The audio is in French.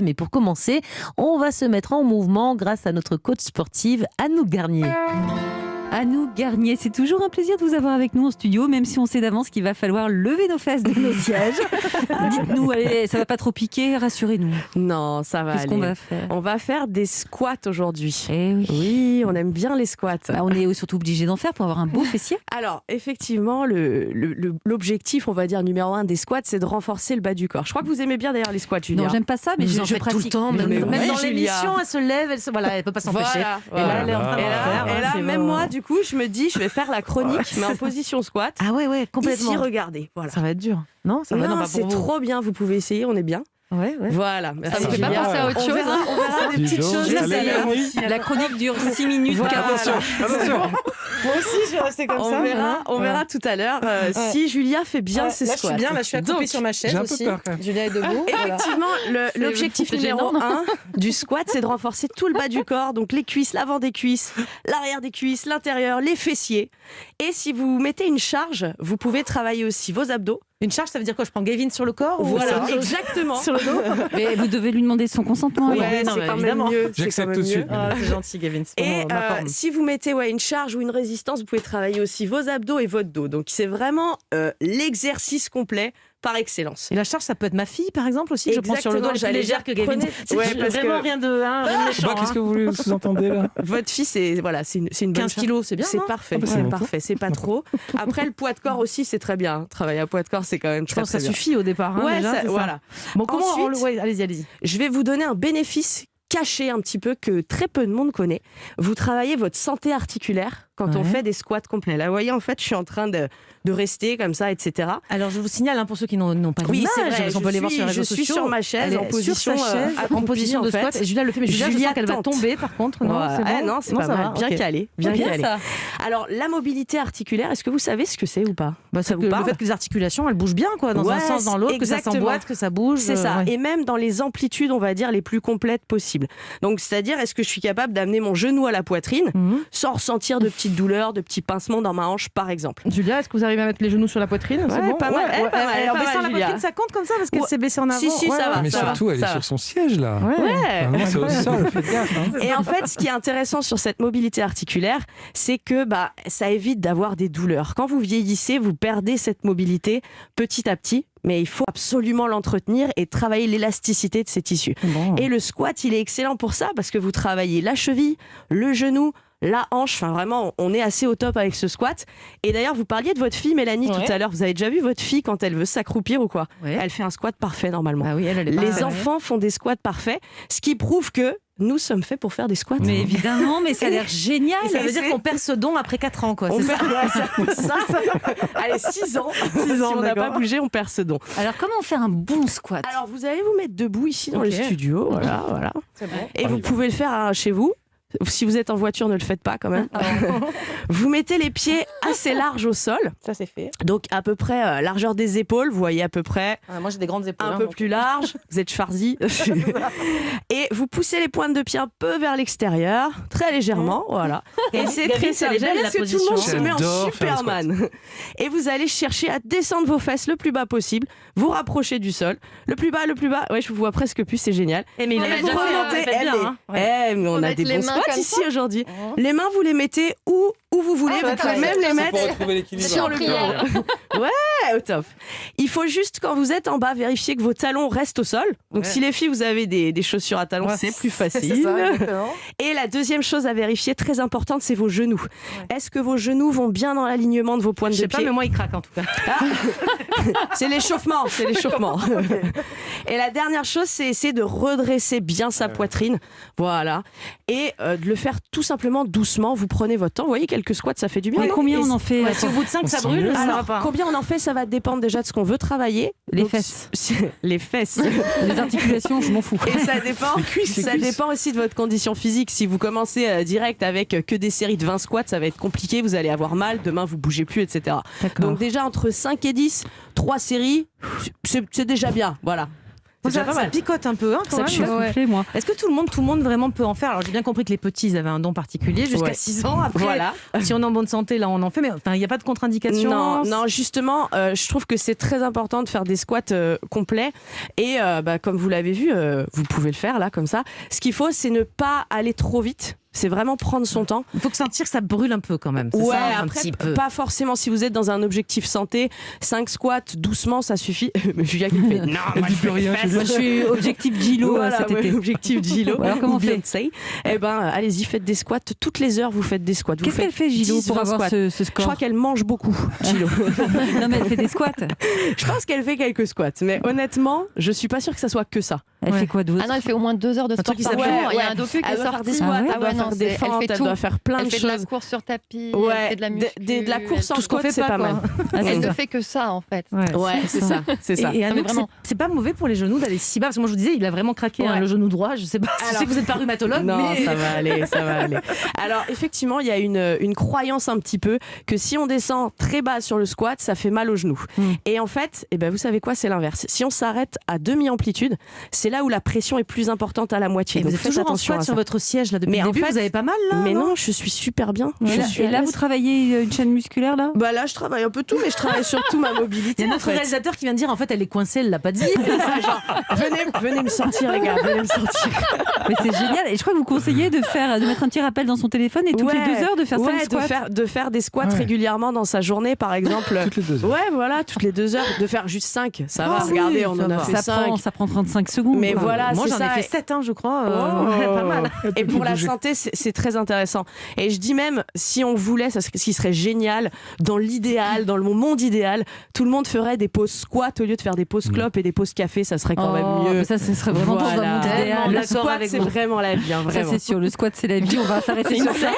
Mais pour commencer, on va se mettre en mouvement grâce à notre coach sportive Anouk Garnier. Anouk Garnier, c'est toujours un plaisir de vous avoir avec nous en studio, même si on sait d'avance qu'il va falloir lever nos fesses de nos sièges. Dites-nous, allez, ça va pas trop piquer, rassurez-nous. Non, ça va. Qu'est-ce qu'on va faire ? On va faire des squats aujourd'hui. Eh oui. Oui, on aime bien les squats. Bah, on est surtout obligé d'en faire pour avoir un beau fessier. Alors, effectivement, l'objectif, on va dire, numéro 1 des squats, c'est de renforcer le bas du corps. Je crois que vous aimez bien d'ailleurs les squats, Julia. Non, j'aime pas ça, mais Vous je en faites pratique tout le temps, même ouais, dans Julia. l'émission, elle se lève, elle peut pas s'empêcher. Voilà. Et là, elle est en train de Et faire. là, même moi, du coup, je me dis, je vais faire la chronique, mais en position squat. Ah ouais, complètement. Ici, regardez. Voilà. Ça va être dur. Non, ça va Non, pas pour c'est vous. trop bien. Vous pouvez essayer, on est bien. Ouais. Voilà. Ça vous fait pas penser à autre chose, On verra des petites choses. La chronique dure 6 minutes. Voilà. Attention. Moi aussi, je vais rester comme On verra tout à l'heure si Julia fait bien ses là, je squats. suis bien, là, je suis accroupie Donc, sur ma chaise j'ai un peu aussi. peur, quand même. Julia est debout. Effectivement, l'objectif c'est numéro gênant, 1 du squat, c'est de renforcer tout le bas du corps, donc les cuisses, l'avant des cuisses, l'arrière des cuisses, l'intérieur, les fessiers. Et si vous mettez une charge, vous pouvez travailler aussi vos abdos. Une charge, ça veut dire quoi ? Je prends Gavin sur le corps ou Voilà, sur le- exactement. sur le dos. Mais vous devez lui demander son consentement. Ouais, alors. non, c'est mais quand même évidemment. mieux. c'est J'accepte quand tout de même suite. mieux. Ah, c'est gentil, Gavin. C'est Et pour ma forme. si vous mettez une charge ou une résistance, vous pouvez travailler aussi vos abdos et votre dos. Donc c'est vraiment l'exercice complet par excellence. Et la charge, ça peut être ma fille, par exemple, aussi. Je prends sur le dos, elle est plus J'allais légère que dire, Gavin. prenez- Ouais, parce Vraiment que rien de méchant. Bah, qu'est-ce que vous sous-entendez là? votre fille, c'est une bonne 15 kilos, c'est bien, C'est non parfait, bah, c'est c'est bon. parfait, c'est pas trop. Après, le poids de corps aussi, c'est très bien. Travailler à poids de corps, c'est quand même Je très, pense que ça très bien. suffit au départ. Ouais, déjà, c'est ça. voilà. Bon, comment Ensuite- ouais, allez-y. Je vais vous donner un bénéfice caché un petit peu que très peu de monde connaît. Vous travaillez votre santé articulaire quand on Ouais. fait des squats complets. Là, vous voyez, en fait, je suis en train de rester comme ça, etc. Alors, je vous signale, pour ceux qui n'ont pas Oui, l'image, c'est vrai, parce qu'on peut les voir sur les réseaux je suis sociaux. sur ma chaise, Elle est en position, sur sa chaise, en accroupie, position de en fait. squat. Et Julia le fait, mais Julia, je Julia sens qu'elle va tente. tomber, par contre. Non, Voilà. c'est bon. Non, c'est pas ça mal. va, Bien ok. calé, bien Bien calé. ça. Alors, la mobilité articulaire, est-ce que vous savez ce que c'est ou pas? Bah, Ça c'est vous le parle fait que les articulations, elles bougent bien, quoi, dans un Ouais, sens, dans l'autre, que ça exactement. s'emboîte, que ça bouge. C'est ça, ouais. et même dans les amplitudes, on va dire, les plus complètes possibles. Donc, c'est-à-dire, est-ce que je suis capable d'amener mon genou à la poitrine Mhm. sans ressentir de petites douleurs, de petits pincements dans ma hanche, par exemple? Julia, est-ce que vous arrivez à mettre les genoux sur la poitrine? C'est Ouais, bon pas mal, pas mal, Alors, pas baissant mal, la Julia. poitrine, ça compte comme ça parce qu'elle Ouais. s'est baissée en avant. Si, ça va. Mais ça surtout, elle ça est va. sur son siège là. Ouais. Vraiment, c'est au sol, faites gaffe. Hein. Et en fait, ce qui est intéressant sur cette mobilité articulaire, c'est que ça évite d'avoir des douleurs. Quand vous vieillissez, vous perdez cette mobilité petit à petit, mais il faut absolument l'entretenir et travailler l'élasticité de ces tissus. Bon. Et le squat, il est excellent pour ça parce que vous travaillez la cheville, le genou, la hanche. Enfin, vraiment, on est assez au top avec ce squat. Et d'ailleurs, vous parliez de votre fille, Mélanie, Ouais. tout à l'heure. Vous avez déjà vu votre fille quand elle veut s'accroupir ou quoi? Ouais. Elle fait un squat parfait normalement. Ah oui, elle est Les parfaite. enfants font des squats parfaits, ce qui prouve que nous sommes faits pour faire des squats. Mais évidemment, mais ça a l'air génial. Et ça veut dire qu'on perd ce don après 4 ans, quoi. On c'est ça perd ça. Allez, 6 ans. 6 ans, si on n'a pas d'accord. bougé, on perd ce don. Alors, comment faire un bon squat ? Alors, vous allez vous mettre debout ici dans Ok. le studio. Voilà. C'est bon. Et vous pouvez le faire chez vous. Si vous êtes en voiture, ne le faites pas quand même. Vous mettez les pieds assez larges au sol, Ça, c'est fait. donc à peu près largeur des épaules. Vous voyez à peu près Moi, j'ai des grandes épaules. un peu plus large. Vous êtes Schwarzy. Et vous poussez les pointes de pied un peu vers l'extérieur, très légèrement. Voilà. Et c'est Gavin, très c'est simple. belle, J'aime bien la que tout le monde se position. met en J'adore faire un Superman. Et vous allez chercher à descendre vos fesses le plus bas possible, vous rapprocher du sol. Le plus bas. Ouais, je vous vois presque plus, c'est génial. Mais il On a a Vous déjà fait, remontez. fait bien. Hein. Mais on a mettre des les bons mains squats comme ici ça aujourd'hui. Les mains, vous les mettez où vous voulez. Ah, Vous d'accord, pouvez même les C'est mettre pour retrouver l'équilibre. sur le prière. bureau. Ouais, au top. Il faut juste, quand vous êtes en bas, vérifier que vos talons restent au sol. Donc, Ouais. si les filles, vous avez des chaussures à talons, Ouais, c'est plus C'est facile. ça, exactement. Et la deuxième chose à vérifier, très importante, c'est vos genoux. Est-ce que vos genoux vont bien dans l'alignement de vos pointes Je de sais pas, pied? mais moi, il craque en tout cas. C'est l'échauffement, c'est l'échauffement. Et la dernière chose, c'est essayer de redresser bien sa poitrine. Voilà. Et de le faire tout simplement doucement. Vous prenez votre temps. Vous voyez, quelques squats, ça fait du bien. Mais non combien Et on en fait Si au bout de 5, On ça sent brûle, mieux. ça va Alors, pas. combien on en fait, ça va dépendre déjà de ce qu'on veut travailler. Les Donc, fesses. Les fesses. Les articulations, je m'en fous. Et ça dépend, Les cuisses. ça dépend aussi de votre condition physique. Si vous commencez direct avec que des séries de 20 squats, ça va être compliqué. Vous allez avoir mal. Demain, vous bougez plus, etc. D'accord. Donc déjà, entre 5 et 10, 3 séries, c'est déjà bien. Voilà. C'est déjà pas Ça mal. picote un peu, hein, quand Ça même. chauffe. Soufflez, moi. Est-ce que tout le monde vraiment peut en faire? Alors j'ai bien compris que les petits ils avaient un don particulier jusqu'à Ouais. 6 ans. Après, Voilà. si on est en bonne santé, là on en fait, mais enfin il n'y a pas de contre-indication. Non, justement, je trouve que c'est très important de faire des squats complets. Et comme vous l'avez vu, vous pouvez le faire là, comme ça. Ce qu'il faut, c'est ne pas aller trop vite. C'est vraiment prendre son temps. Il faut que sentir que ça brûle un peu quand même. C'est Ouais, ça, un après, petit peu. pas forcément. Si vous êtes dans un objectif santé, 5 squats doucement, ça suffit. Julien qui fait non, Elle moi dit je plus fais des rien, fesses. Julien. Moi, je suis objectif Gilo Voilà, cet ouais, été. objectif Gilo. Alors, comment ou on fait Beyoncé. Eh ben, allez-y, faites des squats. Toutes les heures, vous faites des squats. Vous Qu'est-ce faites qu'elle fait, Gilo, 10, pour 20 avoir squats. ce Je score? crois qu'elle mange beaucoup, Gilo. Non, mais elle fait des squats. Je pense qu'elle fait quelques squats. Mais honnêtement, je suis pas sûre que ça soit que ça. Elle fait quoi d'autre? Ah non, elle fait au moins 2 heures de sport truc qui par s'appelle- jour. Il y a ouais. un docu qui Elle est doit faire des sorti. squats, Ah ouais elle doit Ouais, faire non, des elle fait fentes, elle tout. doit faire plein Elle de fait de la choses. course sur tapis, Ouais, elle fait de la muscu. de la course en elle- squat, c'est pas mal. Elle ne fait que ça en fait. Ouais, c'est ça. C'est ça. Et Anouk, mais vraiment. c'est pas mauvais pour les genoux d'aller si bas. Parce que moi je vous disais, il a vraiment craqué hein, Ouais. le genou droit. Je sais pas. Je Alors- sais que vous n'êtes pas rhumatologue, Non, mais ça va aller, ça va aller. Alors effectivement, il y a une croyance un petit peu que si on descend très bas sur le squat, ça fait mal aux genoux. Et en fait, vous savez quoi, c'est l'inverse. Si on s'arrête à demi-amplitude, c'est là où la pression est plus importante à la moitié. Et Donc vous êtes faites toujours en attention squat à sur ça. votre siège là depuis Mais le en début. fait- Vous avez pas mal là. Mais non non, je suis super bien. Et Je là, suis et à là, l'aise. vous travaillez une chaîne musculaire, là? Bah là, je travaille un peu tout, mais je travaille surtout ma mobilité. Il y a en notre fait. réalisateur qui vient de dire en fait elle est coincée, elle l'a pas dit. Venez me sortir, les gars, venez me sortir. Mais c'est génial. Et je crois que vous conseillez de mettre un petit rappel dans son téléphone et toutes les 2 heures de faire 5 Ouais, squats. de faire des squats Ouais. régulièrement dans sa journée, par exemple. Toutes les 2 heures. Ouais, voilà, toutes les 2 heures, de faire juste 5. Ça va, Ah oui, regardez, on ça en a va. fait 5. Ça prend 35 secondes. Mais quoi. voilà, Moi c'est j'en ça. ai fait 7 je crois. Oh. Ouais, pas mal. Et pour la santé, c'est très intéressant. Et je dis même, si on voulait, ce qui serait génial, dans l'idéal, dans le monde idéal, tout le monde ferait des pauses squat au lieu de faire des pauses clopes et des pauses café, ça serait quand même Oh, mieux. mais ça, ce serait vraiment dans un Voilà. monde idéal. Le D'accord squat, avec c'est vous. vraiment la vie, hein, Ça, vraiment. c'est sûr. Le squat, c'est la vie. On va s'arrêter sur ça.